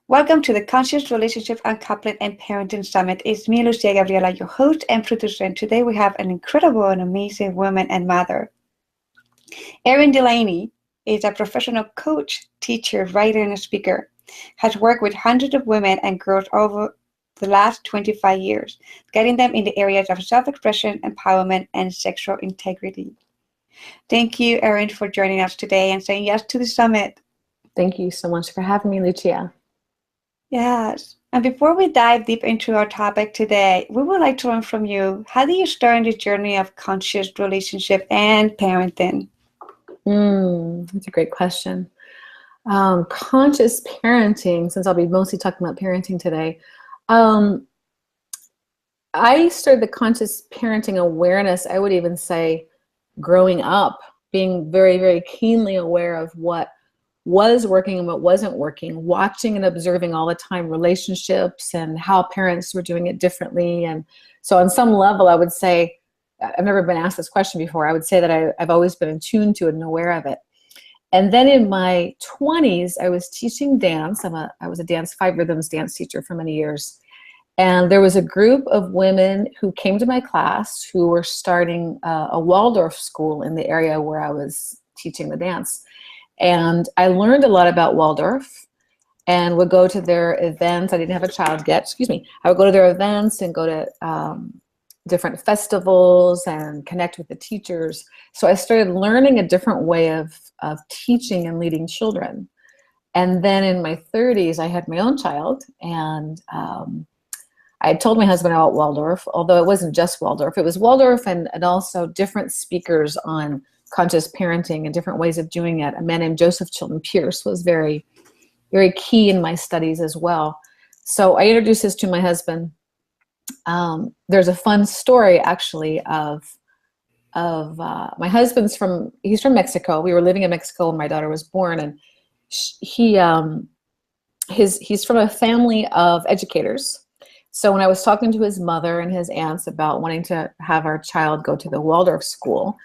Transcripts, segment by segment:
Welcome to the Conscious Relationship Uncoupling and Parenting Summit. It's me, Lucia Gabriela, your host and producer, and today we have an incredible and amazing woman and mother. Erin Delaney is a professional coach, teacher, writer, and speaker. Has worked with hundreds of women and girls over the last 25 years, guiding them in the areas of self-expression, empowerment, and sexual integrity. Thank you, Erin, for joining us today and saying yes to the summit. Thank you so much for having me, Lucia. Yes. And before we dive deep into our topic today, we would like to learn from you, how do you start in this journey of conscious relationship and parenting? That's a great question. Conscious parenting, since I'll be mostly talking about parenting today, I started the conscious parenting awareness, I would even say, growing up, being very, very keenly aware of what was working and what wasn't working, watching and observing all the time relationships and how parents were doing it differently. And so on some level, I would say, I've never been asked this question before, I would say that I've always been attuned to it and aware of it. And then in my 20s, I was teaching dance. I was a 5 rhythms dance teacher for many years. And there was a group of women who came to my class who were starting a Waldorf school in the area where I was teaching the dance. And I learned a lot about Waldorf and would go to their events. I didn't have a child yet, I would go to their events and go to different festivals and connect with the teachers. So I started learning a different way of teaching and leading children. And then in my 30s, I had my own child, and I had told my husband about Waldorf, although it wasn't just Waldorf. It was Waldorf and also different speakers on conscious parenting and different ways of doing it. A man named Joseph Chilton Pierce was very, very key in my studies as well. So I introduced this to my husband. There's a fun story actually of my husband's he's from Mexico. We were living in Mexico when my daughter was born, and he's from a family of educators. So when I was talking to his mother and his aunts about wanting to have our child go to the Waldorf school,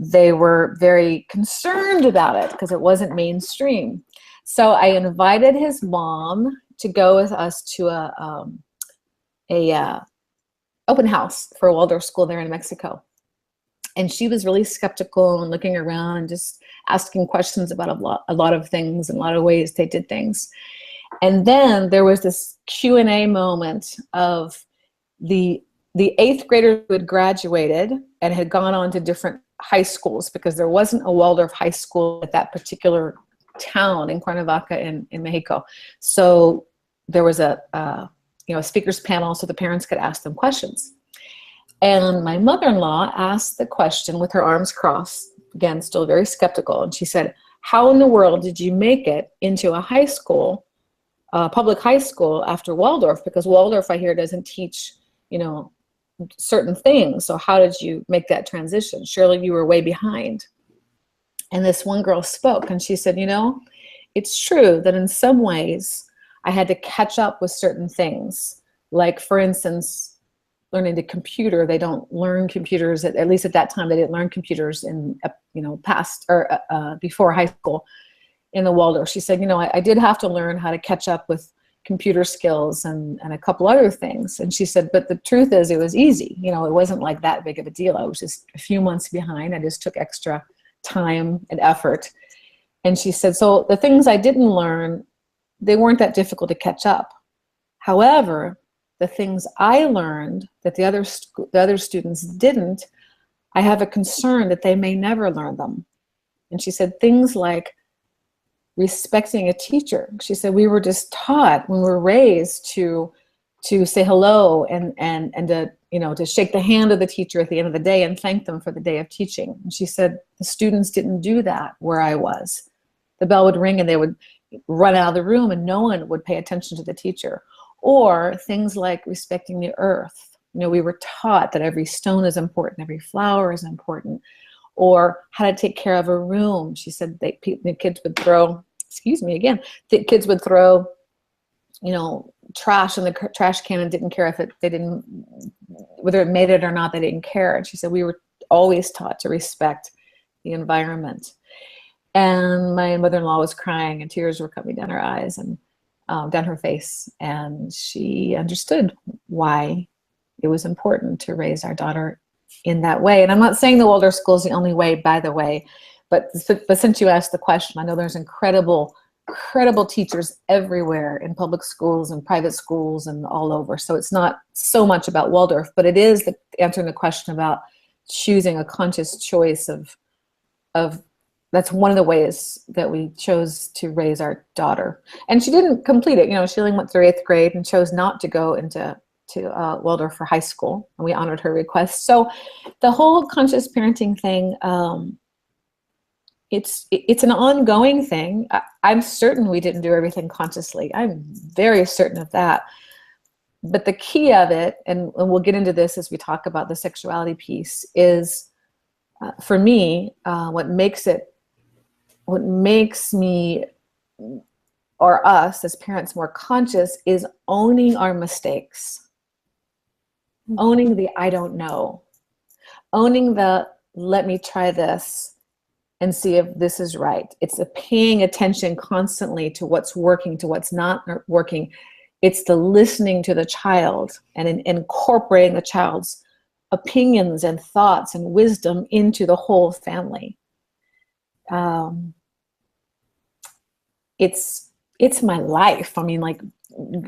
they were very concerned about it because it wasn't mainstream. So I invited his mom to go with us to a open house for a Waldorf school there in Mexico. And she was really skeptical and looking around and just asking questions about a lot of things and a lot of ways they did things. And then there was this Q&A moment of the 8th graders who had graduated and had gone on to different high schools, because there wasn't a Waldorf high school at that particular town in Cuernavaca in Mexico. So there was a speakers panel so the parents could ask them questions. And my mother-in-law asked the question with her arms crossed, again, still very skeptical. And she said, how in the world did you make it into a high school, public high school after Waldorf? Because Waldorf, I hear, doesn't teach, certain things. So how did you make that transition? Surely you were way behind. And this one girl spoke and she said, it's true that in some ways I had to catch up with certain things. Like, for instance, learning the computer. They don't learn computers, at least at that time, they didn't learn computers in, past or before high school in the Waldorf. She said, I did have to learn how to catch up with computer skills and a couple other things. And she said, but the truth is it was easy. It wasn't like that big of a deal. I was just a few months behind. I just took extra time and effort. And she said, so the things I didn't learn, they weren't that difficult to catch up. However, the things I learned that the other students didn't, I have a concern that they may never learn them. And she said things like respecting a teacher. She said we were just taught when we were raised to say hello and to shake the hand of the teacher at the end of the day and thank them for the day of teaching. And she said the students didn't do that where I was. The bell would ring and they would run out of the room and no one would pay attention to the teacher. Or things like respecting the earth. We were taught that every stone is important, every flower is important, or how to take care of a room. She said the kids would throw, the kids would throw, trash in the trash can and didn't care whether it made it or not, they didn't care. And she said we were always taught to respect the environment. And my mother-in-law was crying and tears were coming down her eyes. And down her face, and she understood why it was important to raise our daughter in that way. And I'm not saying the Waldorf school is the only way, by the way, but since you asked the question, I know there's incredible teachers everywhere in public schools and private schools and all over. So it's not so much about Waldorf, but it is answering the question about choosing a conscious choice of that's one of the ways that we chose to raise our daughter. And she didn't complete it. She only went through 8th grade and chose not to go into Waldorf for high school, and we honored her request. So the whole conscious parenting thing, it's an ongoing thing. I'm certain we didn't do everything consciously. I'm very certain of that. But the key of it, and we'll get into this as we talk about the sexuality piece, is for me, what makes me or us as parents more conscious is owning our mistakes, owning the I don't know, owning the let me try this and see if this is right. It's the paying attention constantly to what's working, to what's not working. It's the listening to the child and incorporating the child's opinions and thoughts and wisdom into the whole family. It's my life. I mean, like,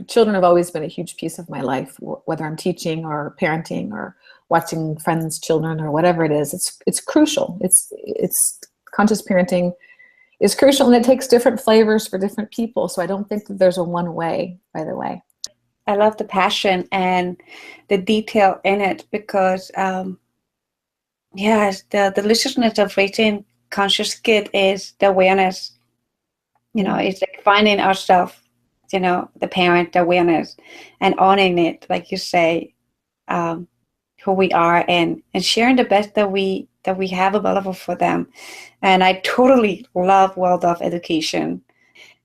children have always been a huge piece of my life, whether I'm teaching or parenting or watching friends' children or whatever it is. It's crucial. It's conscious parenting is crucial, and it takes different flavors for different people. So I don't think that there's a one way, by the way. I love the passion and the detail in it, because the deliciousness of raising conscious kid is the awareness. It's like finding ourselves, the parent, the awareness, and owning it, like you say, who we are, and sharing the best that we have available for them. And I totally love Waldorf education.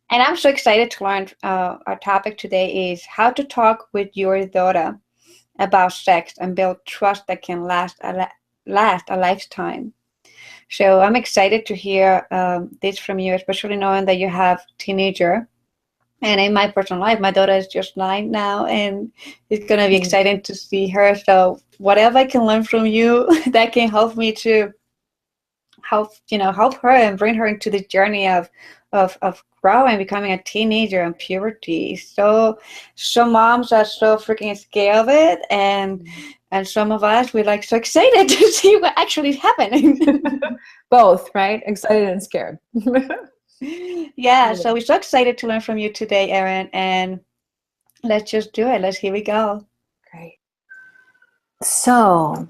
And I'm so excited to learn. Our topic today is how to talk with your daughter about sex and build trust that can last a lifetime. So I'm excited to hear this from you, especially knowing that you have a teenager. And in my personal life, my daughter is just 9 now, and it's going to be exciting to see her. So whatever I can learn from you that can help me to help her and bring her into the journey of growing, becoming a teenager and puberty. So moms are so freaking scared of it, and some of us, we're like so excited to see what actually is happening. Both, right? Excited and scared. Yeah, so we're so excited to learn from you today, Erin, and let's just do it. Here we go. Great. So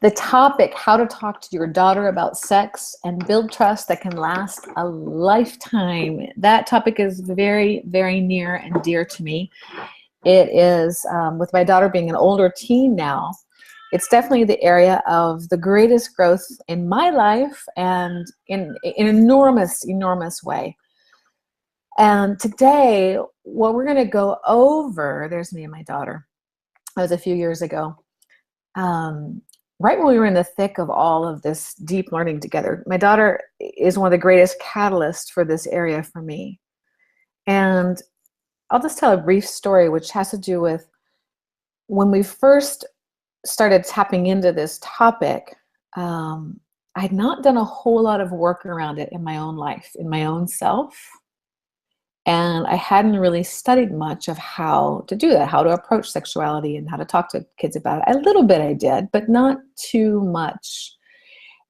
the topic, how to talk to your daughter about sex and build trust that can last a lifetime. That topic is very, very near and dear to me. It is, with my daughter being an older teen now, it's definitely the area of the greatest growth in my life, and in an enormous, enormous way. And today, what we're going to go over, there's me and my daughter. That was a few years ago. Right when we were in the thick of all of this deep learning together. My daughter is one of the greatest catalysts for this area for me. And I'll just tell a brief story, which has to do with when we first started tapping into this topic. I had not done a whole lot of work around it in my own life, in my own self. And I hadn't really studied much of how to do that, how to approach sexuality and how to talk to kids about it. A little bit I did, but not too much.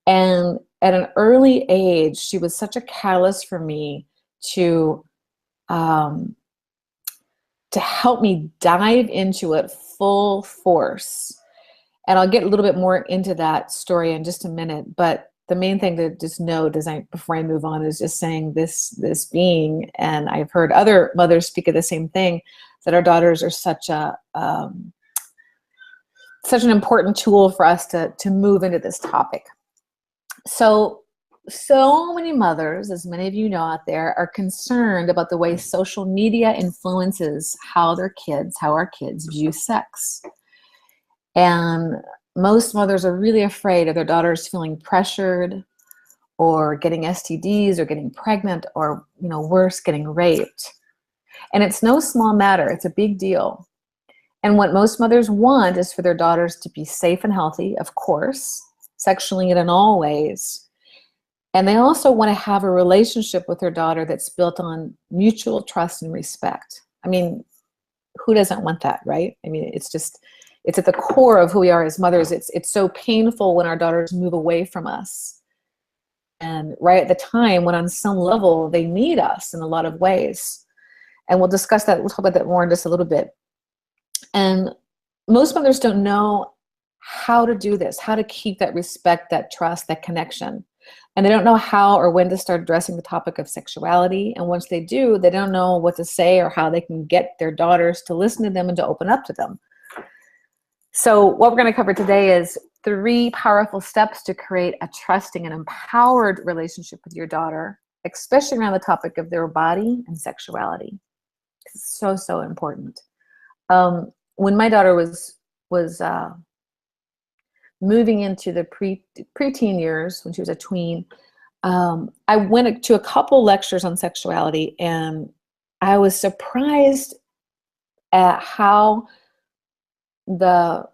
And at an early age, she was such a catalyst for me to help me dive into it full force. And I'll get a little bit more into that story in just a minute. But the main thing to just know before I move on is just saying this being, and I've heard other mothers speak of the same thing, that our daughters are such an important tool for us to move into this topic. So many mothers, as many of you know out there, are concerned about the way social media influences how our kids view sex. And most mothers are really afraid of their daughters feeling pressured or getting STDs or getting pregnant or, worse, getting raped. And it's no small matter. It's a big deal. And what most mothers want is for their daughters to be safe and healthy, of course, sexually and in all ways. And they also want to have a relationship with their daughter that's built on mutual trust and respect. I mean, who doesn't want that, right? I mean, it's at the core of who we are as mothers. It's so painful when our daughters move away from us. And right at the time when on some level they need us in a lot of ways. And we'll discuss that. We'll talk about that more in just a little bit. And most mothers don't know how to do this, how to keep that respect, that trust, that connection. And they don't know how or when to start addressing the topic of sexuality. And once they do, they don't know what to say or how they can get their daughters to listen to them and to open up to them. So what we're going to cover today is 3 powerful steps to create a trusting and empowered relationship with your daughter, especially around the topic of their body and sexuality. It's so, so important. When my daughter was moving into the preteen years, when she was a tween, I went to a couple lectures on sexuality, and I was surprised at how the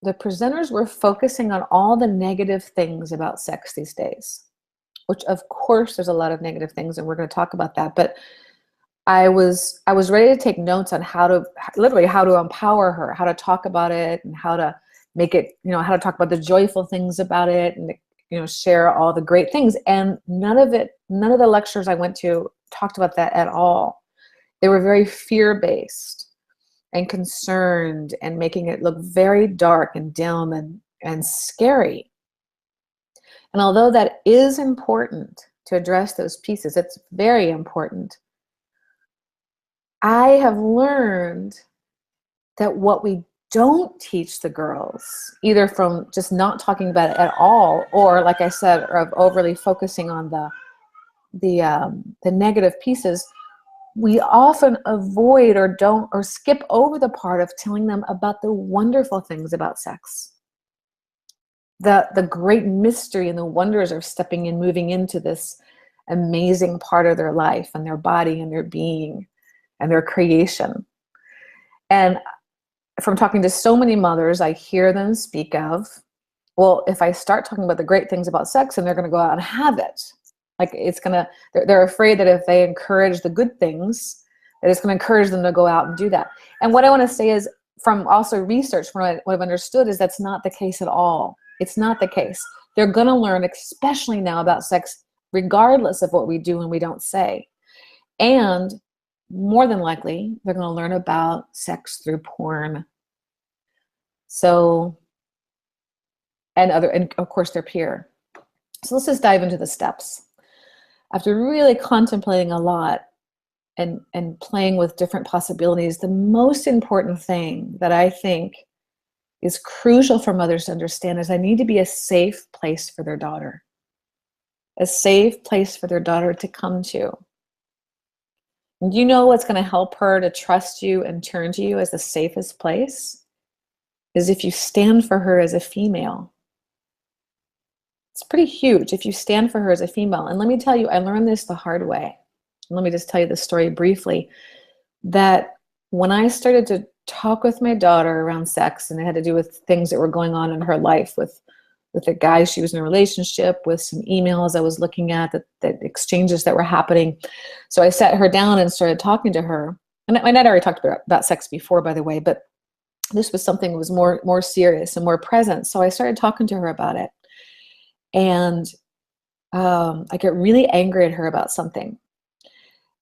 presenters were focusing on all the negative things about sex these days, which of course there's a lot of negative things, and we're going to talk about that. But I was ready to take notes on how to empower her, how to talk about it, and how to make it, how to talk about the joyful things about it, and share all the great things. And none of the lectures I went to talked about that at all. They were very fear-based and concerned, and making it look very dark and dim and scary. And although that is important to address those pieces, it's very important, I have learned that what we don't teach the girls, either from just not talking about it at all, or like I said, or of overly focusing on the negative pieces, we often avoid or skip over the part of telling them about the wonderful things about sex. The great mystery and the wonders of stepping in, moving into this amazing part of their life and their body and their being and their creation. And from talking to so many mothers, I hear them speak of, well, if I start talking about the great things about sex, and they're going to go out and have it. Like they're afraid that if they encourage the good things, that it's going to encourage them to go out and do that. And what I want to say is, from also research, from what I've understood, is that's not the case at all. It's not the case. They're going to learn, especially now, about sex, regardless of what we do and we don't say. And more than likely, they're going to learn about sex through porn. So, and of course their peer. So let's just dive into the steps. After really contemplating a lot and playing with different possibilities, the most important thing that I think is crucial for mothers to understand is I need to be a safe place for their daughter. A safe place for their daughter to come to. And do you know what's going to help her to trust you and turn to you as the safest place? Is if you stand for her as a female. It's pretty huge if you stand for her as a female. And let me tell you, I learned this the hard way. Let me just tell you the story briefly, that when I started to talk with my daughter around sex, and it had to do with things that were going on in her life with the guy she was in a relationship with, some emails I was looking at, the exchanges that were happening. So I sat her down and started talking to her. And I'd already talked about sex before, by the way, but this was something that was more serious and more present. So I started talking to her about it. And I get really angry at her about something.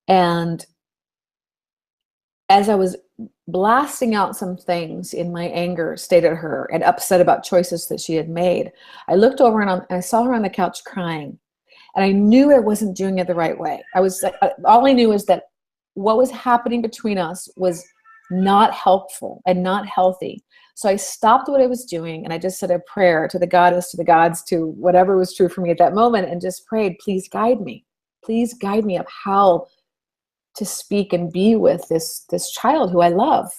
And as I was blasting out some things in my anger, stated at her, and upset about choices that she had made, I looked over and I saw her on the couch crying. And I knew I wasn't doing it the right way. All I knew is that what was happening between us was not helpful and not healthy. So I stopped what I was doing, and I just said a prayer to the goddess, to the gods, to whatever was true for me at that moment, and just prayed, please guide me. Please guide me of how to speak and be with this child who I love.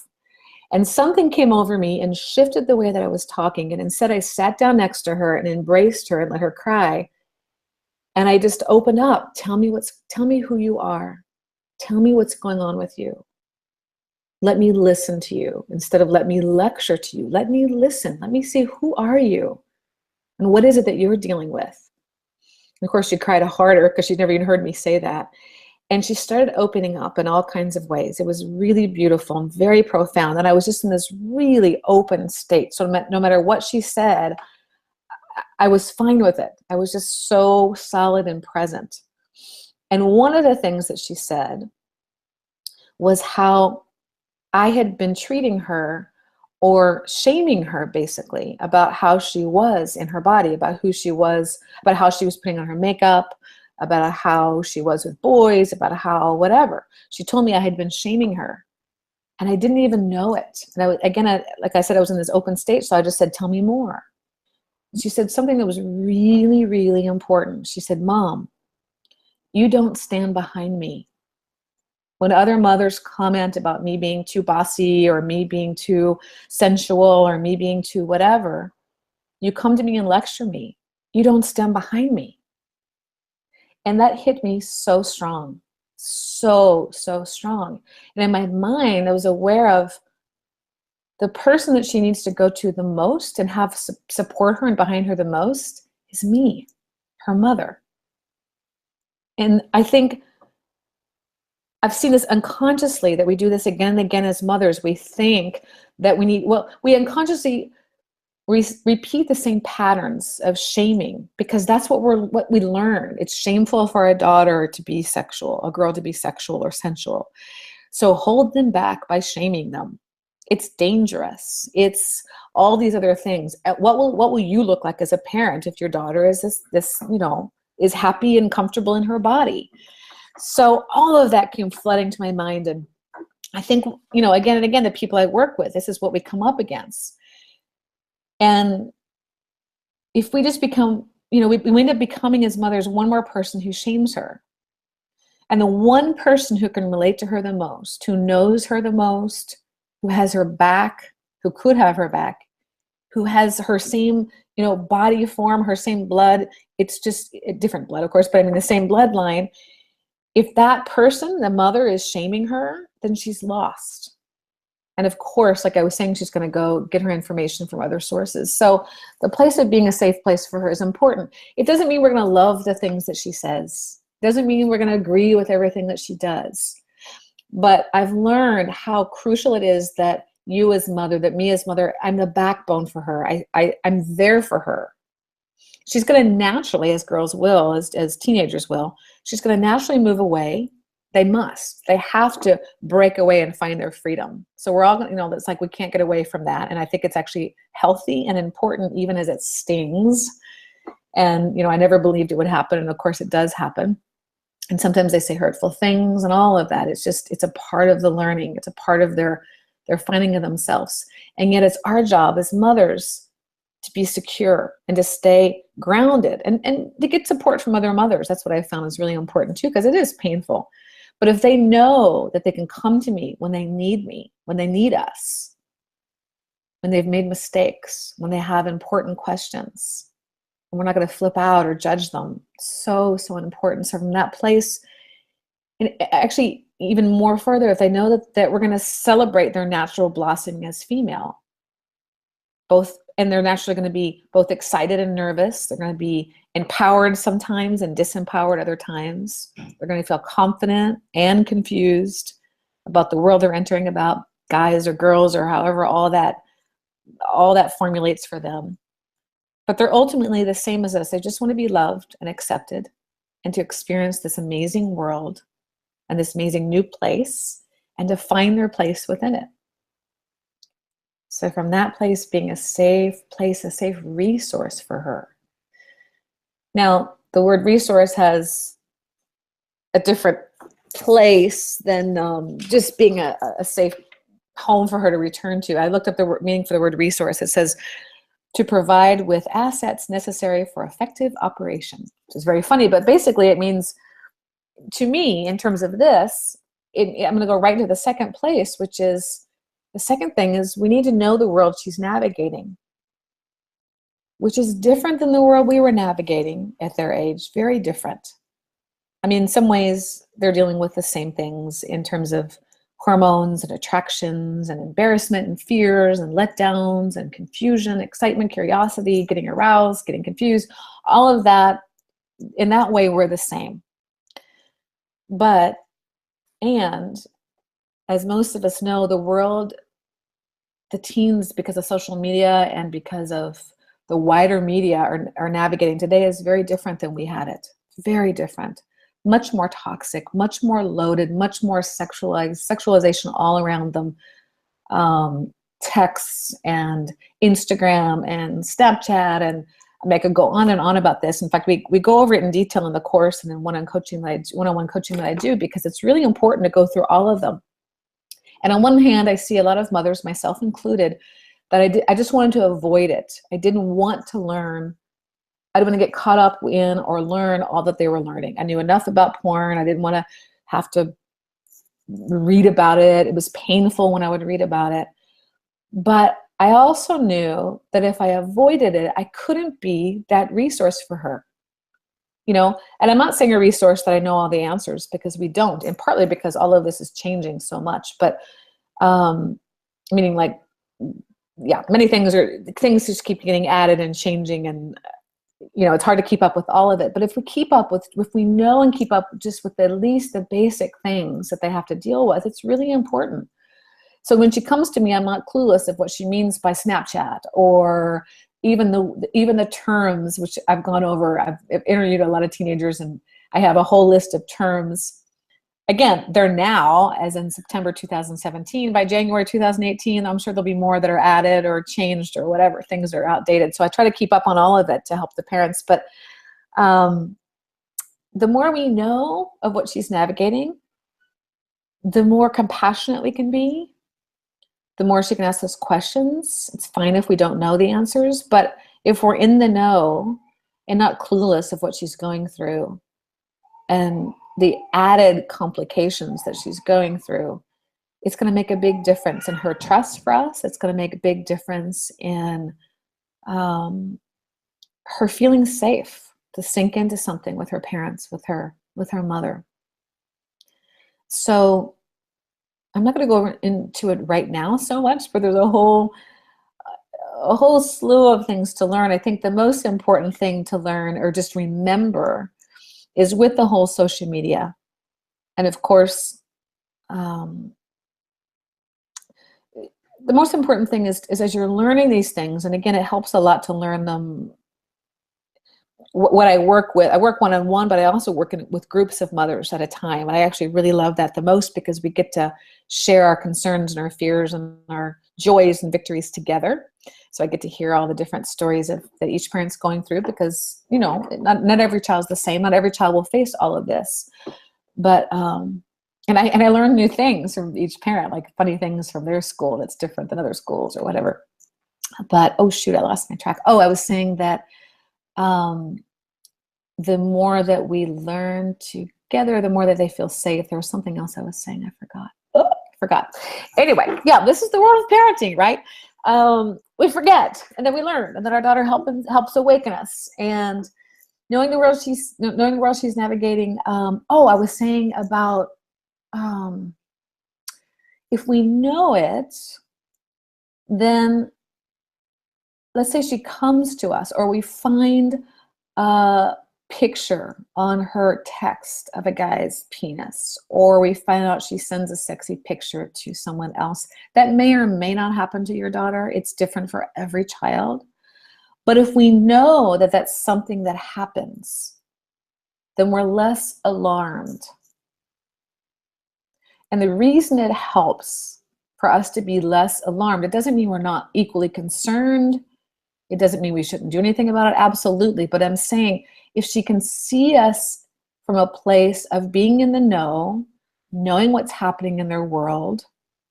And something came over me and shifted the way that I was talking. And instead I sat down next to her and embraced her and let her cry. And I just opened up. Tell me who you are. Tell me what's going on with you. Let me listen to you instead of let me lecture to you. Let me listen. Let me see, who are you? And what is it that you're dealing with? And of course, she cried harder because she'd never even heard me say that. And she started opening up in all kinds of ways. It was really beautiful and very profound. And I was just in this really open state. So no matter what she said, I was fine with it. I was just so solid and present. And one of the things that she said was how I had been treating her or shaming her basically about how she was in her body, about who she was, about how she was putting on her makeup, about how she was with boys, about how whatever. She told me I had been shaming her and I didn't even know it. And like I said, I was in this open state. So I just said, tell me more. And she said something that was really, really important. She said, Mom, you don't stand behind me. When other mothers comment about me being too bossy or me being too sensual or me being too whatever, you come to me and lecture me. You don't stand behind me. And that hit me so strong, so strong. And in my mind, I was aware of the person that she needs to go to the most and have support her and behind her the most is me, her mother. And I think I've seen this unconsciously, that we do this again and again as mothers. We think that we unconsciously repeat the same patterns of shaming because that's what we learn. It's shameful for a daughter to be sexual, a girl to be sexual or sensual. So hold them back by shaming them. It's dangerous. It's all these other things. What will you look like as a parent if your daughter is this is happy and comfortable in her body? So all of that came flooding to my mind. And I think, again and again, the people I work with, this is what we come up against. And if we just become, we end up becoming as mothers one more person who shames her. And the one person who can relate to her the most, who knows her the most, who has her back, who could have her back, who has her same, body form, her same blood. It's just a different blood, of course, but I mean the same bloodline. If that person, the mother, is shaming her, then she's lost. And of course, like I was saying, she's going to go get her information from other sources. So the place of being a safe place for her is important. It doesn't mean we're going to love the things that she says. It doesn't mean we're going to agree with everything that she does. But I've learned how crucial it is that you as mother, that me as mother, I'm the backbone for her. I'm there for her. She's going to naturally, as girls will, as teenagers will, she's going to naturally move away. They must. They have to break away and find their freedom. So we're all, it's like we can't get away from that. And I think it's actually healthy and important, even as it stings. And, I never believed it would happen. And of course it does happen. And sometimes they say hurtful things and all of that. It's a part of the learning. It's a part of their finding of themselves. And yet it's our job as mothers to be secure and to stay grounded and to get support from other mothers. That's what I found is really important too, because it is painful. But if they know that they can come to me when they need us, when they've made mistakes, when they have important questions, and we're not going to flip out or judge them. So important. So from that place, and actually even more further, if they know that we're going to celebrate their natural blossoming as female, and they're naturally going to be both excited and nervous. They're going to be empowered sometimes and disempowered other times. They're going to feel confident and confused about the world they're entering, about guys or girls or however all that formulates for them. But they're ultimately the same as us. They just want to be loved and accepted and to experience this amazing world and this amazing new place and to find their place within it. So from that place being a safe place, a safe resource for her. Now, the word resource has a different place than just being a safe home for her to return to. I looked up the meaning for the word resource. It says to provide with assets necessary for effective operation, which is very funny, but basically it means, to me, in terms of this, I'm going to go right to the second place, which is, the second thing is we need to know the world she's navigating, which is different than the world we were navigating at their age, very different. I mean, in some ways, they're dealing with the same things in terms of hormones and attractions and embarrassment and fears and letdowns and confusion, excitement, curiosity, getting aroused, getting confused, all of that. In that way, we're the same. But, and as most of us know, the world, the teens, because of social media and because of the wider media are navigating today is very different than we had it. Very different. Much more toxic, much more loaded, much more sexualization all around them. Texts and Instagram and Snapchat, and I could go on and on about this. In fact, we go over it in detail in the course and in one-on-one coaching that I do, because it's really important to go through all of them. And on one hand, I see a lot of mothers, myself included, that I just wanted to avoid it. I didn't want to learn. I didn't want to get caught up in or learn all that they were learning. I knew enough about porn. I didn't want to have to read about it. It was painful when I would read about it. But I also knew that if I avoided it, I couldn't be that resource for her. You know, and I'm not saying a resource that I know all the answers, because we don't, and partly because all of this is changing so much. But meaning like, yeah, many things just keep getting added and changing, and you know, it's hard to keep up with all of it. But if we know and keep up just with at least the basic things that they have to deal with, it's really important. So when she comes to me, I'm not clueless of what she means by Snapchat, or even the terms, which I've gone over. I've interviewed a lot of teenagers, and I have a whole list of terms. Again, they're now, as in September 2017. By January 2018, I'm sure there'll be more that are added or changed or whatever. Things are outdated. So I try to keep up on all of it to help the parents. But the more we know of what she's navigating, the more compassionate we can be, the more she can ask us questions. It's fine if we don't know the answers, but if we're in the know and not clueless of what she's going through and the added complications that she's going through, it's going to make a big difference in her trust for us. It's going to make a big difference in her feeling safe to sink into something with her parents, with her mother. So I'm not going to go into it right now so much, but there's a whole slew of things to learn. I think the most important thing to learn, or just remember, is with the whole social media. And of course, the most important thing is as you're learning these things, and again, it helps a lot to learn them. What I work one-on-one, but I also work with groups of mothers at a time. And I actually really love that the most, because we get to share our concerns and our fears and our joys and victories together. So I get to hear all the different stories that each parent's going through, because, you know, not every child's the same. Not every child will face all of this. But, and I learn new things from each parent, like funny things from their school that's different than other schools or whatever. But, oh shoot, I lost my track. Oh, I was saying that the more that we learn together, the more that they feel safe. There was something else I was saying. I forgot. Anyway, yeah, this is the world of parenting, right? We forget, and then we learn, and then our daughter helps awaken us. And knowing the world she's navigating. I was saying about if we know it, then let's say she comes to us, or we find a picture on her text of a guy's penis, or we find out she sends a sexy picture to someone else. That may or may not happen to your daughter. It's different for every child. But if we know that that's something that happens, then we're less alarmed. And the reason it helps for us to be less alarmed, it doesn't mean we're not equally concerned. It doesn't mean we shouldn't do anything about it. Absolutely. But I'm saying, if she can see us from a place of being in the know, knowing what's happening in their world,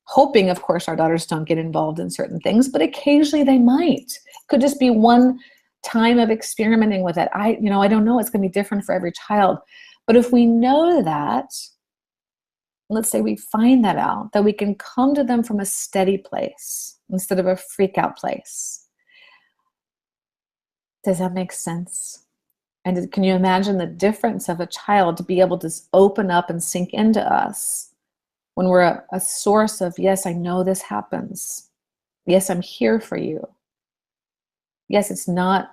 hoping, of course, our daughters don't get involved in certain things, but occasionally they might. It could just be one time of experimenting with it. I don't know. It's going to be different for every child. But if we know that, let's say we find that out, that we can come to them from a steady place instead of a freak out place. Does that make sense? And can you imagine the difference of a child to be able to open up and sink into us when we're a source of, yes, I know this happens. Yes, I'm here for you. Yes, it's not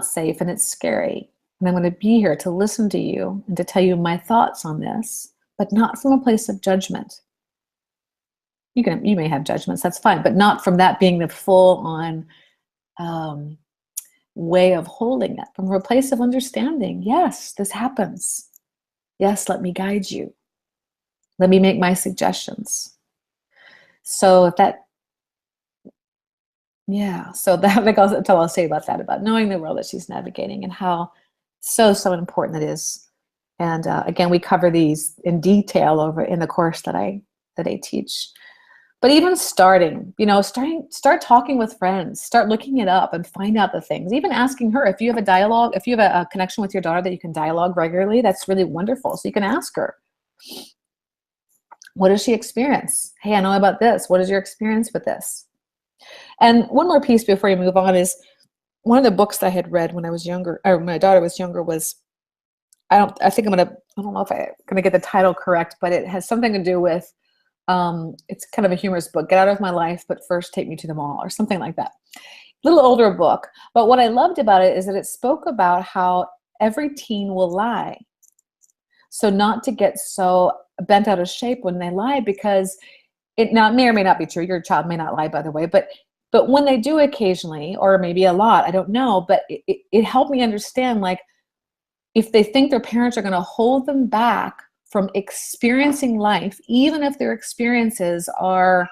safe and it's scary. And I'm going to be here to listen to you and to tell you my thoughts on this, but not from a place of judgment. You may have judgments, that's fine, but not from that being the full on way of holding it, from a place of understanding. Yes, this happens. Yes, let me guide you. Let me make my suggestions. So that's like I'll say about that, about knowing the world that she's navigating and how so important it is. And again, we cover these in detail over in the course that I teach. But even start talking with friends, start looking it up and find out the things. Even asking her, if you have a dialogue, if you have a connection with your daughter that you can dialogue regularly, that's really wonderful. So you can ask her, what does she experience? Hey, I know about this. What is your experience with this? And one more piece before you move on is one of the books that I had read when I was younger, or when my daughter was younger, was, I don't know if I'm gonna get the title correct, but it has something to do with, it's kind of a humorous book, Get Out of My Life, but First Take Me to the Mall, or something like that. Little older book, but what I loved about it is that it spoke about how every teen will lie. So not to get so bent out of shape when they lie, because it may or may not be true. Your child may not lie, by the way, but when they do occasionally, or maybe a lot, I don't know, but it helped me understand, like, if they think their parents are going to hold them back from experiencing life, even if their experiences are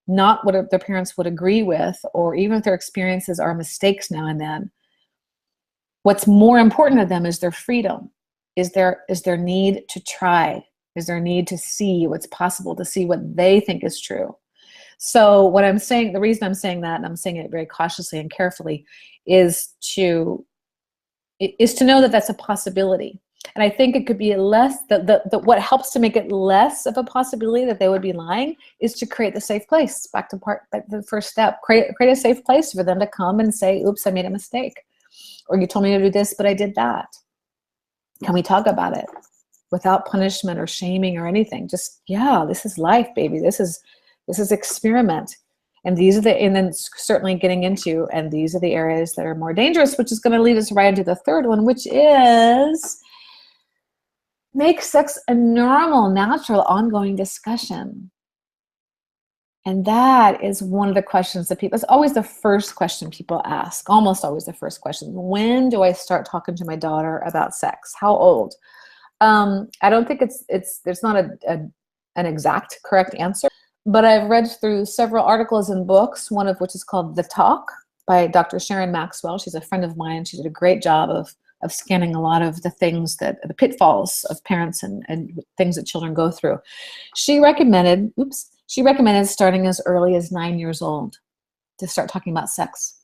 not what their parents would agree with, or even if their experiences are mistakes now and then, what's more important to them is their freedom, is their need to try, is their need to see what's possible, to see what they think is true. So what I'm saying, the reason I'm saying that, and I'm saying it very cautiously and carefully, is to know that that's a possibility. And I think it could be what helps to make it less of a possibility that they would be lying is to create the safe place. Back to the first step, create a safe place for them to come and say, oops, I made a mistake. Or you told me to do this, but I did that. Can we talk about it without punishment or shaming or anything? Just, yeah, this is life, baby. This is experiment. And then certainly getting into, and these are the areas that are more dangerous, which is going to lead us right into the third one, which is make sex a normal, natural, ongoing discussion. And that is one of the questions that it's always the first question people ask, almost always the first question. When do I start talking to my daughter about sex? How old? I don't think there's not an exact correct answer, but I've read through several articles and books, one of which is called The Talk by Dr. Sharon Maxwell. She's a friend of mine. She did a great job of scanning a lot of the things the pitfalls of parents and things that children go through. She recommended starting as early as 9 years old to start talking about sex.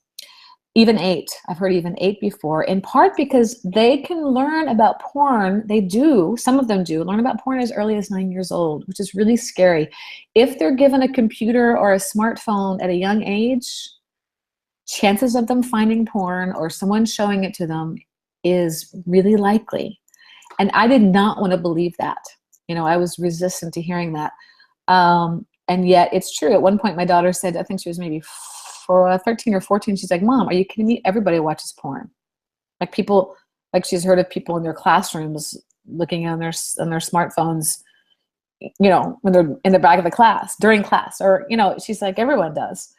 Even 8. I've heard even 8 before, in part because they can learn about porn. Some of them do learn about porn as early as 9 years old, which is really scary. If they're given a computer or a smartphone at a young age, chances of them finding porn or someone showing it to them is really likely. And I did not want to believe that. I was resistant to hearing that. And yet it's true. At one point, my daughter said, I think she was maybe 13 or 14, she's like, Mom, are you kidding me? Everybody watches porn. Like she's heard of people in their classrooms looking on their smartphones, when they're in the back of the class, during class, or, she's like, everyone does.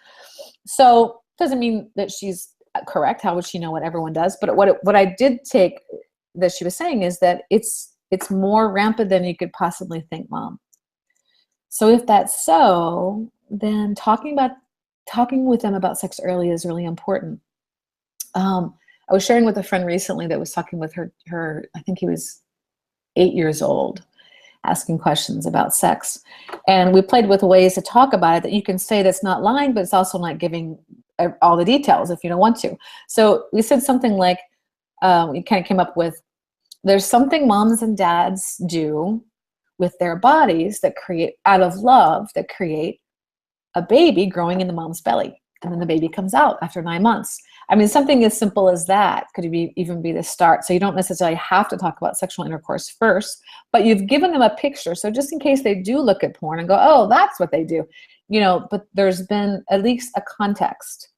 So doesn't mean that she's correct. How would she know what everyone does? But what I did take that she was saying is that it's more rampant than you could possibly think, Mom. So if that's so, then talking with them about sex early is really important. I was sharing with a friend recently that was talking with her, I think he was 8 years old, asking questions about sex. And we played with ways to talk about it that you can say that's not lying, but it's also not giving all the details if you don't want to. So we said something like, we kind of came up with, there's something moms and dads do with their bodies that create, out of love, that create a baby growing in the mom's belly. And then the baby comes out after 9 months. I mean, something as simple as that could even be the start. So you don't necessarily have to talk about sexual intercourse first, but you've given them a picture. So just in case they do look at porn and go, oh, that's what they do, but there's been at least a context.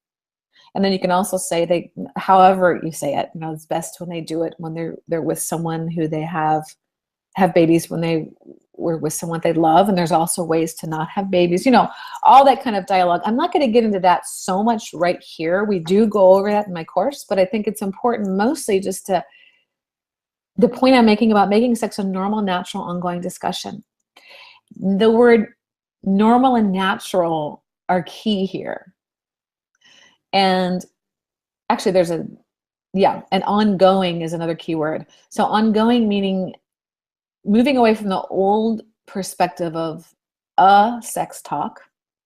And then you can also say however you say it, it's best when they do it when they're with someone who they have babies, when they were with someone they love. And there's also ways to not have babies, all that kind of dialogue. I'm not going to get into that so much right here. We do go over that in my course, but I think it's important mostly just to the point I'm making about making sex a normal, natural, ongoing discussion. The word normal and natural are key here. And actually and ongoing is another key word. So ongoing meaning moving away from the old perspective of sex talk,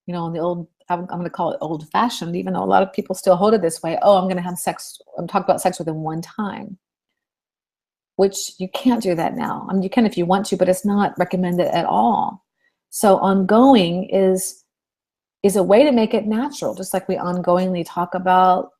in the old, I'm going to call it old fashioned, even though a lot of people still hold it this way. Oh, I'm going to have sex. I'm talking about sex within one time, which you can't do that now. I mean, you can if you want to, but it's not recommended at all. So ongoing is a way to make it natural, just like we ongoingly talk about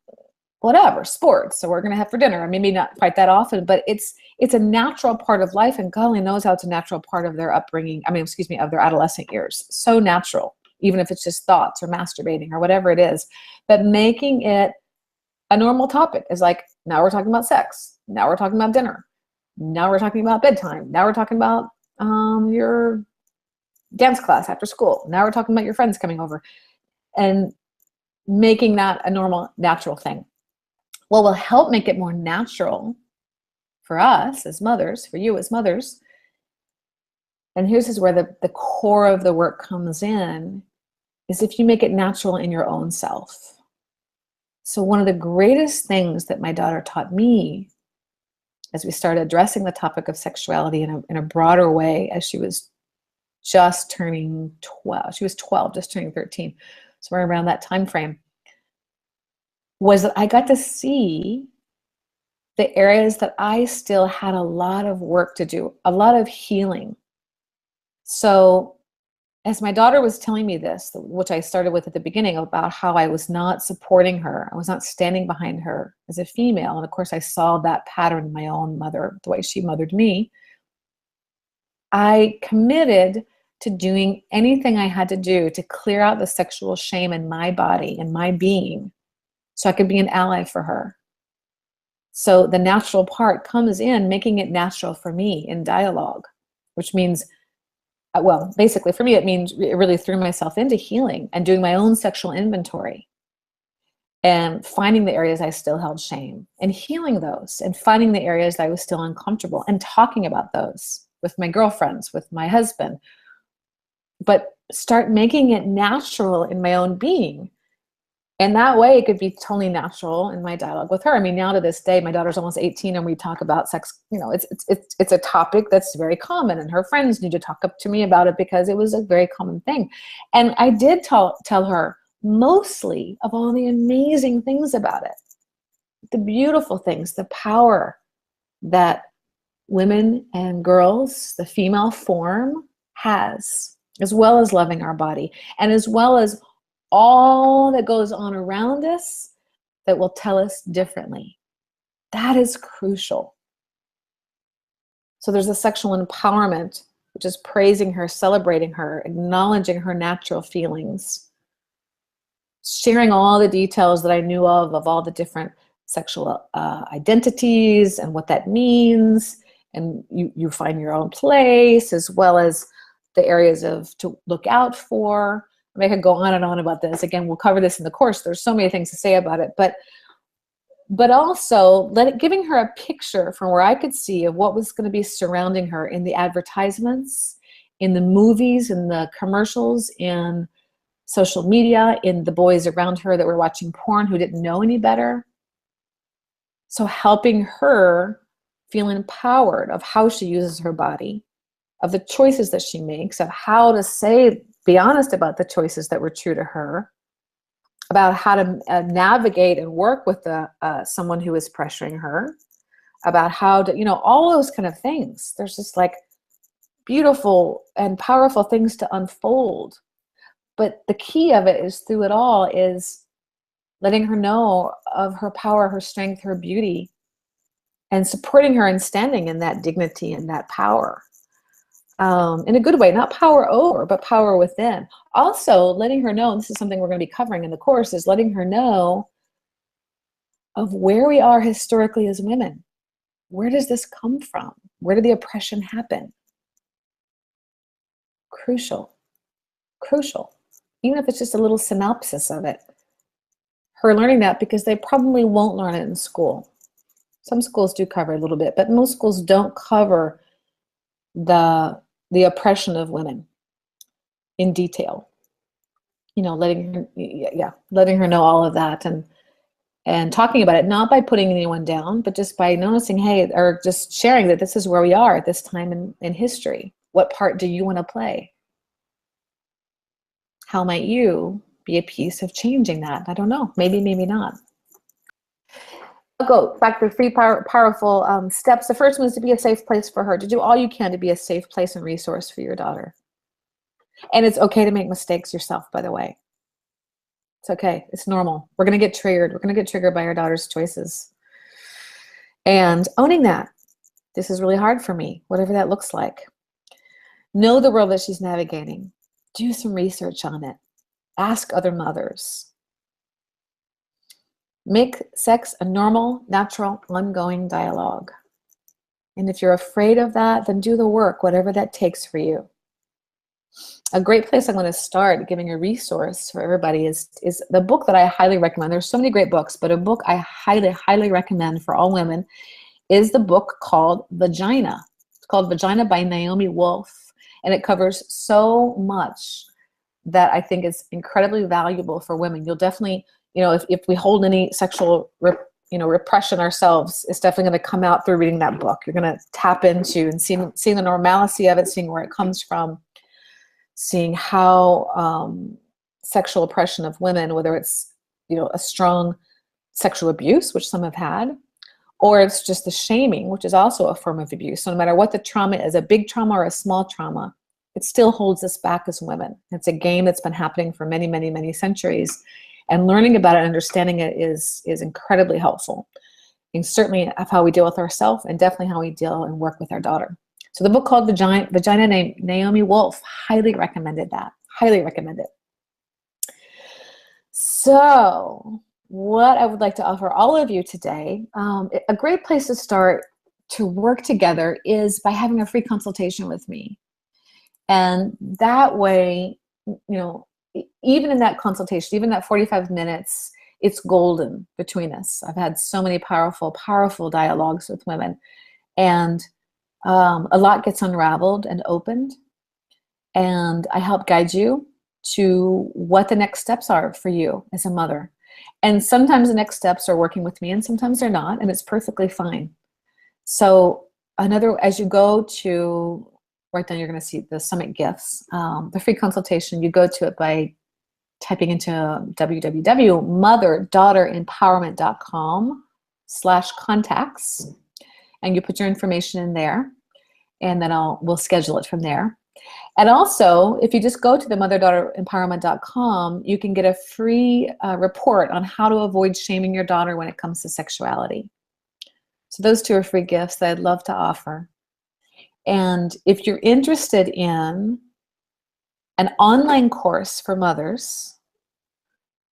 whatever, sports, so we're going to have for dinner. I mean, maybe not quite that often, but it's a natural part of life, and God only knows how it's a natural part of their upbringing. Of their adolescent years. So natural, even if it's just thoughts or masturbating or whatever it is. But making it a normal topic is like, now we're talking about sex. Now we're talking about dinner. Now we're talking about bedtime. Now we're talking about your dance class after school. Now we're talking about your friends coming over, and making that a normal, natural thing. What will help make it more natural for us as mothers, for you as mothers, and here's where the core of the work comes in, is if you make it natural in your own self. So one of the greatest things that my daughter taught me as we started addressing the topic of sexuality in a broader way, as she was just turning 12. She was 12, just turning 13. So we're around that time frame. Was that I got to see the areas that I still had a lot of work to do, a lot of healing. So as my daughter was telling me this, which I started with at the beginning, about how I was not supporting her, I was not standing behind her as a female. And of course, I saw that pattern in my own mother, the way she mothered me. I committed to doing anything I had to do to clear out the sexual shame in my body and my being, so I could be an ally for her. So the natural part comes in making it natural for me in dialogue, which means, well, basically for me, it means really threw myself into healing and doing my own sexual inventory and finding the areas I still held shame and healing those, and finding the areas that I was still uncomfortable and talking about those with my girlfriends, with my husband, but start making it natural in my own being. And that way it could be totally natural in my dialogue with her. I mean, now to this day, my daughter's almost 18 and we talk about sex. It's a topic that's very common, and her friends need to talk up to me about it because it was a very common thing. And I did tell her mostly of all the amazing things about it, the beautiful things, the power that women and girls, the female form, has, as well as loving our body, and as well as all that goes on around us that will tell us differently. That is crucial. So there's a sexual empowerment, which is praising her, celebrating her, acknowledging her natural feelings, sharing all the details that I knew of all the different sexual identities and what that means. And you find your own place, as well as the areas to look out for. I mean, I could go on and on about this. Again, we'll cover this in the course. There's so many things to say about it, but also giving her a picture from where I could see of what was going to be surrounding her in the advertisements, in the movies, in the commercials, in social media, in the boys around her that were watching porn who didn't know any better. So helping her feel empowered of how she uses her body, of the choices that she makes, of how to be honest about the choices that were true to her, about how to navigate and work with someone who is pressuring her, about how to, all those kind of things. There's just like beautiful and powerful things to unfold. But the key of it is through it all is letting her know of her power, her strength, her beauty, and supporting her and standing in that dignity and that power. In a good way, not power over, but power within. Also, letting her know, and this is something we're going to be covering in the course, is letting her know of where we are historically as women. Where does this come from? Where did the oppression happen? Crucial. Crucial. Even if it's just a little synopsis of it. Her learning that, because they probably won't learn it in school. Some schools do cover a little bit, but most schools don't cover the oppression of women in detail. You know, letting her know all of that, and talking about it, not by putting anyone down, but just by noticing, hey, or just sharing that this is where we are at this time in history. What part do you want to play? How might you be a piece of changing that? I don't know. Maybe, maybe not. I'll go back to the 3 powerful steps. The first one is to be a safe place for her, to do all you can to be a safe place and resource for your daughter. And it's okay to make mistakes yourself, by the way. It's okay. It's normal. We're going to get triggered. We're going to get triggered by our daughter's choices. And owning that. This is really hard for me, whatever that looks like. Know the world that she's navigating. Do some research on it. Ask other mothers. Make sex a normal, natural, ongoing dialogue. And if you're afraid of that, then do the work, whatever that takes for you. A great place I'm going to start giving a resource for everybody is the book that I highly recommend. There's so many great books, but a book I highly, highly recommend for all women is the book called Vagina. It's called Vagina by Naomi Wolf, and it covers so much that I think is incredibly valuable for women. You'll definitely, if we hold any sexual repression ourselves, it's definitely going to come out through reading that book. You're going to tap into and seeing the normalcy of it, seeing where it comes from, seeing how sexual oppression of women, whether it's a strong sexual abuse, which some have had, or it's just the shaming, which is also a form of abuse. So no matter what the trauma is, a big trauma or a small trauma, it still holds us back as women. It's a game that's been happening for many, many, many centuries. And learning about it and understanding it is incredibly helpful. And certainly of how we deal with ourselves, and definitely how we deal and work with our daughter. So the book called Vagina named Naomi Wolf, highly recommended that. Highly recommend it. So what I would like to offer all of you today, a great place to start to work together is by having a free consultation with me. And that way, even in that consultation, even that 45 minutes, it's golden between us. I've had so many powerful, powerful dialogues with women, and a lot gets unraveled and opened, and I help guide you to what the next steps are for you as a mother. And sometimes the next steps are working with me, and sometimes they're not, and it's perfectly fine. So as you go to, right then you're going to see the summit gifts, the free consultation, you go to it by typing into www.mother-empowerment.com/contacts, and you put your information in there, and then we'll schedule it from there. And also, if you just go to the mother-daughter-empowerment.com, you can get a free report on how to avoid shaming your daughter when it comes to sexuality. So those 2 are free gifts that I'd love to offer. And if you're interested in an online course for mothers,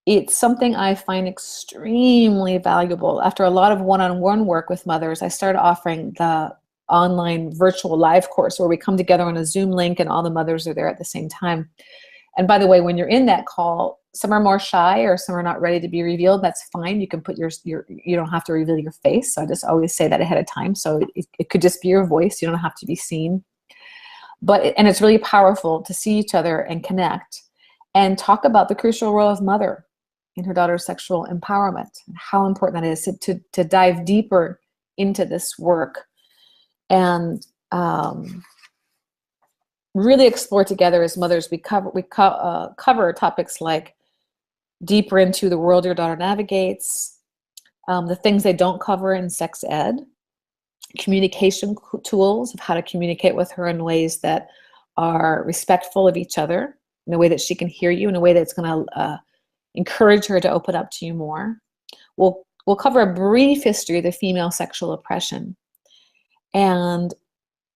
it's something I find extremely valuable. After a lot of one-on-one work with mothers, I started offering the online virtual live course where we come together on a Zoom link and all the mothers are there at the same time. And by the way, when you're in that call, some are more shy or some are not ready to be revealed. That's fine. You can put you don't have to reveal your face. So I just always say that ahead of time. So it could just be your voice. You don't have to be seen. And it's really powerful to see each other and connect and talk about the crucial role of mother in her daughter's sexual empowerment and how important that is to dive deeper into this work and really explore together as mothers. We cover topics like deeper into the world your daughter navigates, the things they don't cover in sex ed, communication tools of how to communicate with her in ways that are respectful of each other, in a way that she can hear you, in a way that's going to encourage her to open up to you more. We'll cover a brief history of the female sexual oppression and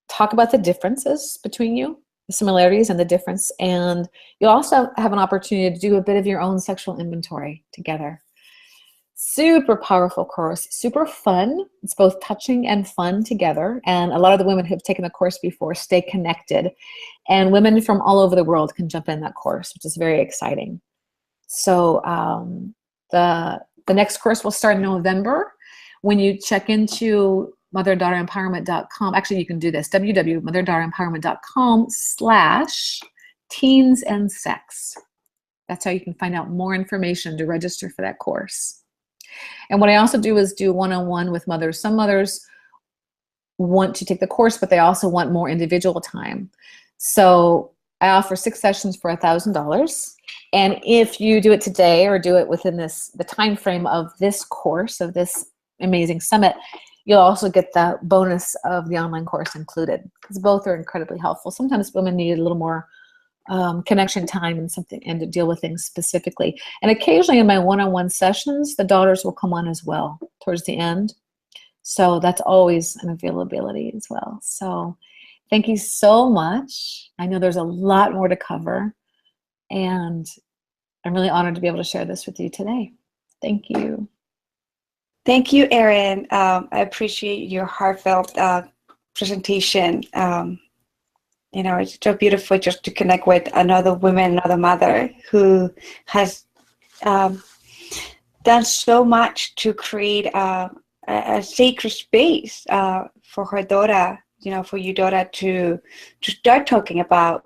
talk about the differences between you, the similarities and the difference. And you'll also have an opportunity to do a bit of your own sexual inventory together. Super powerful course, super fun. It's both touching and fun together. And a lot of the women who have taken the course before stay connected. And women from all over the world can jump in that course, which is very exciting. So the next course will start in November. When you check into mother-daughter-empowerment.com, actually you can do this, www.mother-daughter-empowerment.com/teens and sex. That's how you can find out more information to register for that course. And what I also do is do one-on-one with mothers. Some mothers want to take the course, but they also want more individual time. So I offer 6 sessions for $1,000. And if you do it today or do it within the time frame of this course, of this amazing summit, you'll also get the bonus of the online course included, because both are incredibly helpful. Sometimes women need a little more connection time and to deal with things specifically. And occasionally in my one-on-one sessions, the daughters will come on as well towards the end. So that's always an availability as well. So thank you so much. I know there's a lot more to cover, and I'm really honored to be able to share this with you today. Thank you. Thank you, Erin. I appreciate your heartfelt presentation. It's so beautiful just to connect with another woman, another mother who has done so much to create a sacred space for her daughter, for your daughter to start talking about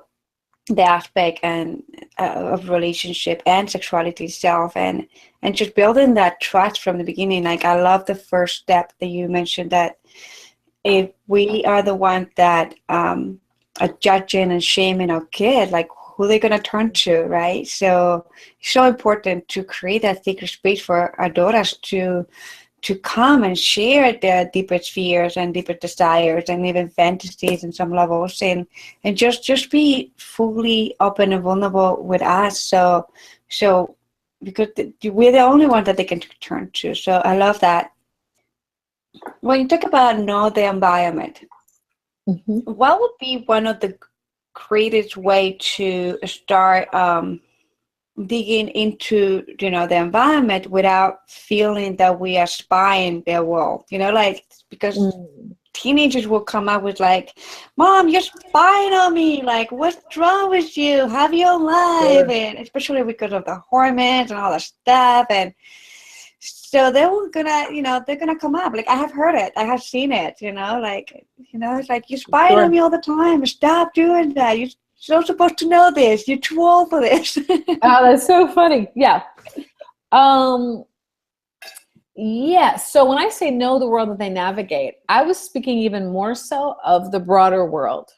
the aspect and of relationship and sexuality itself, and just building that trust from the beginning. Like, I love the first step that you mentioned, that if we are the one that are judging and shaming our kid, like, who are they going to turn to, right? So it's so important to create that sacred space for our daughters to come and share their deepest fears and deepest desires and even fantasies in some levels, and just be fully open and vulnerable with us. So because we're the only one that they can turn to. So I love that. When you talk about know the environment, what would be one of the greatest way to start digging into the environment without feeling that we are spying their world, because teenagers will come up with like, "Mom, you're spying on me, like, what's wrong with you, have your own life," and especially because of the hormones and all that stuff. And so they're gonna come up, like, I have heard it, I have seen it, it's like, "You're spying on me all the time, stop doing that, you're not supposed to know this, you're too old for this." Oh, that's so funny. Yeah. Yeah. So when I say know the world that they navigate, I was speaking even more so of the broader world.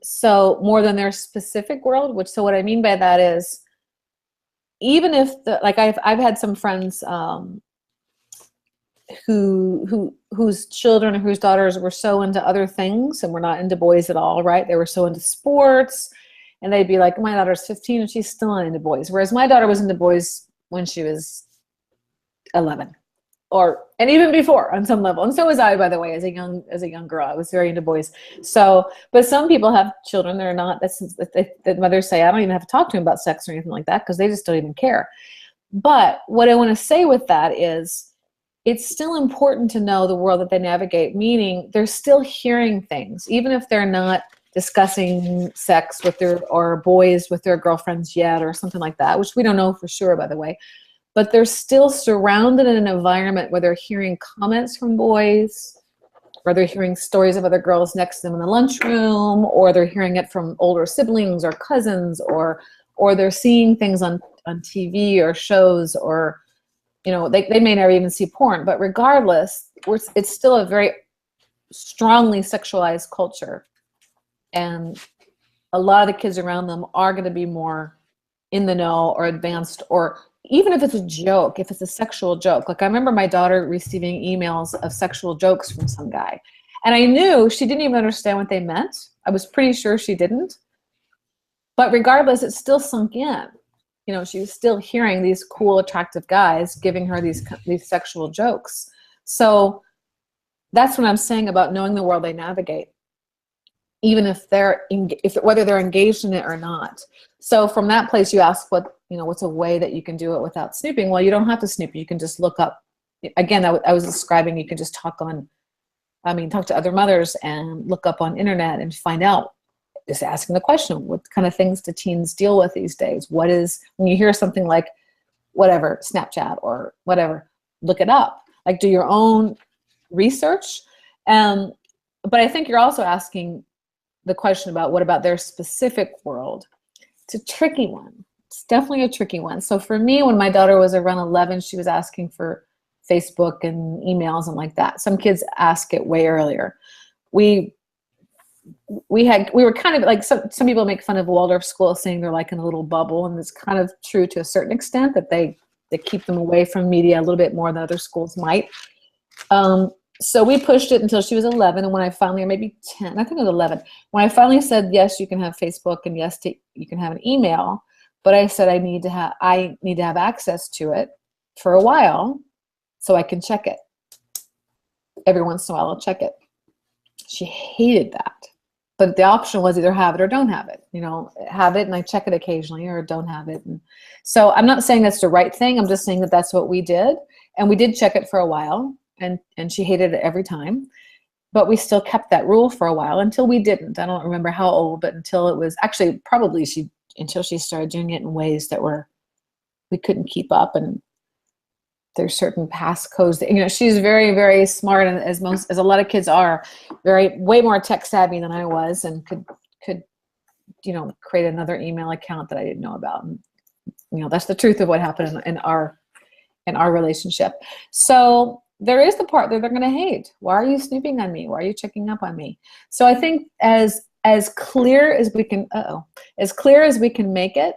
So more than their specific world, so what I mean by that is, even if I've had some friends whose children or whose daughters were so into other things and were not into boys at all, right? They were so into sports, and they'd be like, "My daughter's 15 and she's still not into boys." Whereas my daughter was into boys when she was 11, and even before on some level. And so was I, by the way, as a young girl. I was very into boys. So, but some people have children that are not, that mothers say, "I don't even have to talk to them about sex or anything like that," because they just don't even care. But what I want to say with that is, it's still important to know the world that they navigate, meaning they're still hearing things, even if they're not discussing sex or boys with their girlfriends yet or something like that, which we don't know for sure, by the way. But they're still surrounded in an environment where they're hearing comments from boys, or they're hearing stories of other girls next to them in the lunchroom, or they're hearing it from older siblings or cousins, or they're seeing things on TV or shows, or they may never even see porn. But regardless, it's still a very strongly sexualized culture, and a lot of the kids around them are going to be more in the know or advanced, or even if it's a joke, if it's a sexual joke. Like, I remember my daughter receiving emails of sexual jokes from some guy, and I knew she didn't even understand what they meant. I was pretty sure she didn't. But regardless, it still sunk in. you know, she was still hearing these cool, attractive guys giving her these sexual jokes. So that's what I'm saying about knowing the world they navigate, even if whether they're engaged in it or not. So from that place, you ask what's a way that you can do it without snooping? Well, you don't have to snoop. You can just look up. Again, I was describing, you can just talk to other mothers and look up on internet and find out, just asking the question, what kind of things do teens deal with these days? What is, when you hear something like whatever, Snapchat or whatever, look it up. Like, do your own research. But I think you're also asking the question about what about their specific world. It's a tricky one. It's definitely a tricky one. So for me, when my daughter was around 11, she was asking for Facebook and emails and like that. Some kids ask it way earlier. We were kind of like, some people make fun of Waldorf school saying they're like in a little bubble, and it's kind of true to a certain extent, that they keep them away from media a little bit more than other schools might. So we pushed it until she was 11, and when I finally, or maybe 10, I think it was 11, when I finally said, yes, you can have Facebook, and yes, you can have an email, but I said I need to have access to it for a while so I can check it. Every once in a while I'll check it. She hated that. But the option was either have it or don't have it. You know, have it and I check it occasionally, or don't have it. And so I'm not saying that's the right thing. I'm just saying that that's what we did. And we did check it for a while, and she hated it every time. But we still kept that rule for a while until we didn't. I don't remember how old, but until it was actually probably until she started doing it in ways that we couldn't keep up. And there's certain passcodes that, you know, she's very, very smart, and as a lot of kids are, way more tech savvy than I was, and could you know, create another email account that I didn't know about. And, you know, that's the truth of what happened in our relationship. So there is the part that they're going to hate. Why are you snooping on me? Why are you checking up on me? So I think as clear as we can, make it,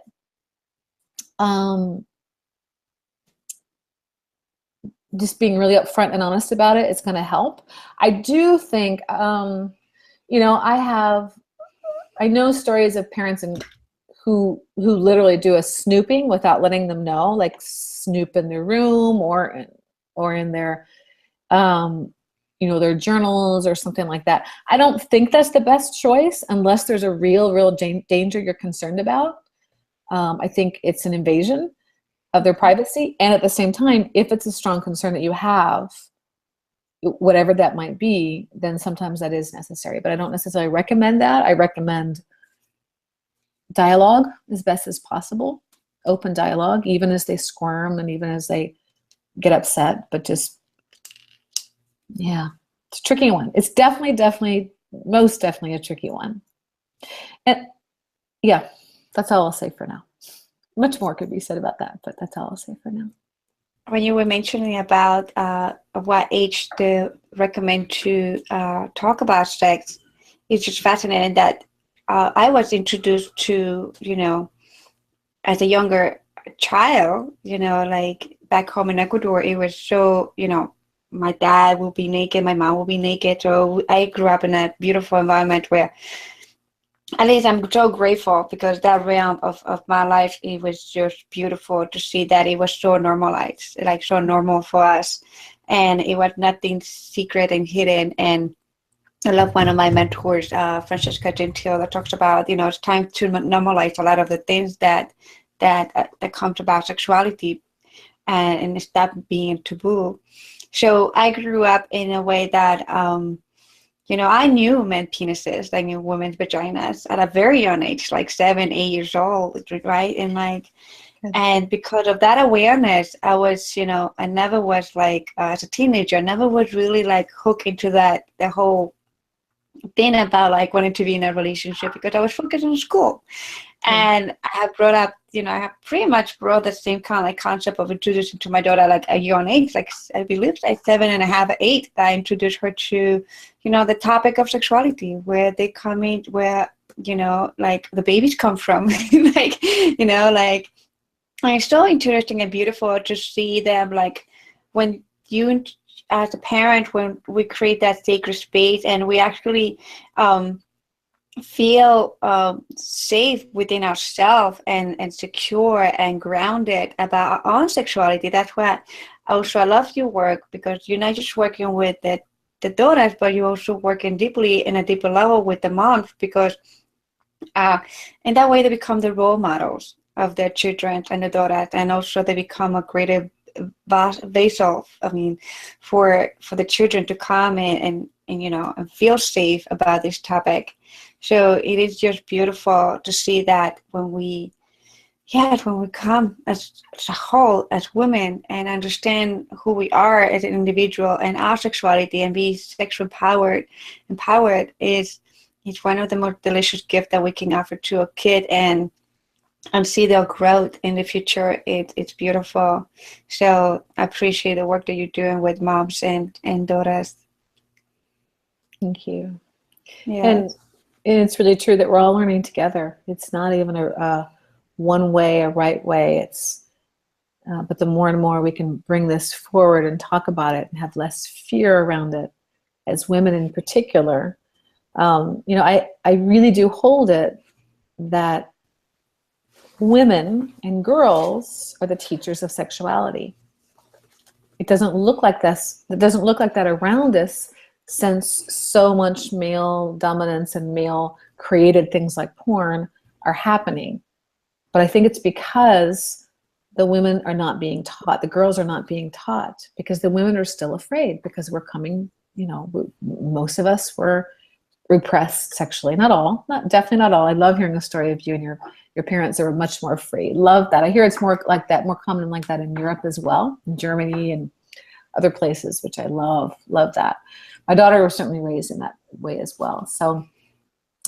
just being really upfront and honest about it, it's going to help. I do think, you know, I know stories of parents who literally do a snooping without letting them know, like snoop in their room or in their, you know, their journals or something like that. I don't think that's the best choice unless there's a real danger you're concerned about. I think it's an invasion of their privacy. And at the same time, if it's a strong concern that you have, whatever that might be, then sometimes that is necessary. But I don't necessarily recommend that. I recommend dialogue as best as possible, open dialogue, even as they squirm and even as they get upset. But just, yeah, it's a tricky one. It's most definitely a tricky one. And yeah, that's all I'll say for now. Much more could be said about that, but that's all I'll say for now. When you were mentioning about what age to recommend to talk about sex, it's just fascinating that I was introduced to, you know, as a younger child, you know, like back home in Ecuador, it was so, you know, my dad will be naked, my mom will be naked. So I grew up in a beautiful environment where, at least I'm so grateful, because that realm of my life, it was just beautiful to see that it was so normalized, like so normal for us. And it was nothing secret and hidden. And I love one of my mentors, Francesca Gentile, that talks about, you know, it's time to normalize a lot of the things that comes about sexuality, and stop being taboo. So I grew up in a way that, you know, I knew men's penises, I knew women's vaginas at a very young age, like 7, 8 years old, right? And like, and because of that awareness, I was, you know, I never was like, as a teenager, I never was really like hooked into the whole thing about like wanting to be in a relationship, because I was focused on school. And I have brought up, you know, I have pretty much brought the same kind of like concept of introducing to my daughter like a young age, like I believe like 7.5, 8, that I introduced her to, you know, the topic of sexuality, where they come in, where, you know, like the babies come from, like, you know, like, and it's so interesting and beautiful to see them, like, when you, as a parent, when we create that sacred space and we actually, feel safe within ourselves and secure and grounded about our own sexuality. That's why also I love your work, because you're not just working with the daughters, but you're also working deeply in a deeper level with the moms, because in that way they become the role models of their children and the daughters, and also they become a greater vessel, I mean, for the children to come and and feel safe about this topic. So it is just beautiful to see that when we come as a whole, as women, and understand who we are as an individual and our sexuality, and be sexual empowered is one of the most delicious gifts that we can offer to a kid, and see their growth in the future. It's beautiful. So I appreciate the work that you're doing with moms and daughters. Thank you. Yeah. And it's really true that we're all learning together. It's not even a one way, a right way. It's but the more and more we can bring this forward and talk about it and have less fear around it, as women in particular, I really do hold it that women and girls are the teachers of sexuality. It doesn't look like this. It doesn't look like that around us, since so much male dominance and male created things like porn are happening. But I think it's because the women are not being taught. The girls are not being taught because the women are still afraid, because we're coming, most of us were repressed sexually. Not all, definitely not all. I love hearing the story of you and your parents that were much more free. Love that. I hear it's more like that, more common like that in Europe as well, in Germany and other places, which I love that. My daughter was certainly raised in that way as well. So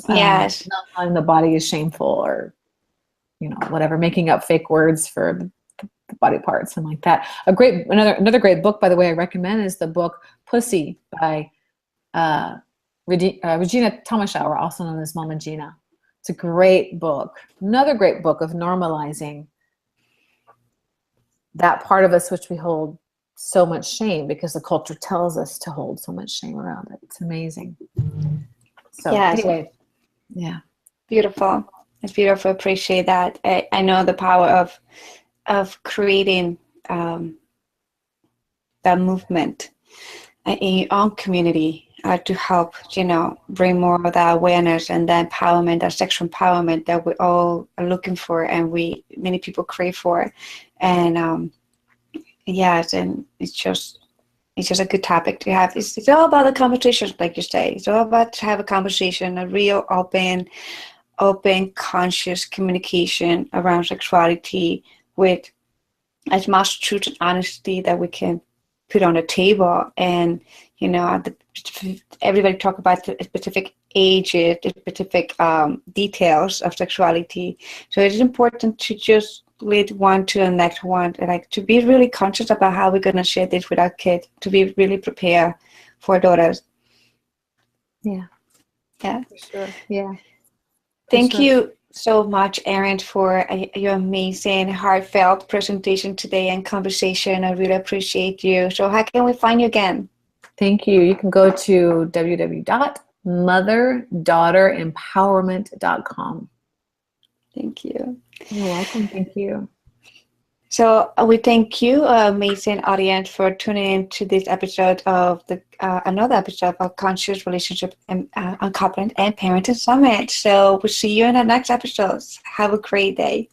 Yes, not knowing the body is shameful, or whatever, making up fake words for the body parts and like that. Another great book, by the way, I recommend is the book Pussy by Regina Tomashauer, also known as Mama Gina. It's a great book. Another great book of normalizing that part of us which we hold so much shame, because the culture tells us to hold so much shame around it. It's amazing. So yes. Anyway, yeah. Beautiful. It's beautiful. Appreciate that. I know the power of creating that movement in your own community to help, bring more of that awareness and that empowerment, that sexual empowerment that we all are looking for, and many people crave for. And yes, and it's just a good topic to have. It's all about the conversation, like you say. It's all about to have a conversation, a real open, conscious communication around sexuality, with as much truth and honesty that we can put on the table. And everybody talk about the specific ages, the specific details of sexuality. So it is important to just lead one to the next one, like to be really conscious about how we're going to share this with our kids, to be really prepared for daughters. Yeah, for sure. Yeah. Thank you so much, Erin, for your amazing, heartfelt presentation today and conversation. I really appreciate you. So how can we find you again? Thank you. You can go to www.motherdaughterempowerment.com. Thank you. You're welcome. Thank you. So we thank you, amazing audience, for tuning in to this episode of another episode of Conscious Relationship and Uncoupling and Parenting Summit. So we'll see you in the next episodes. Have a great day.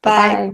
Bye. Bye.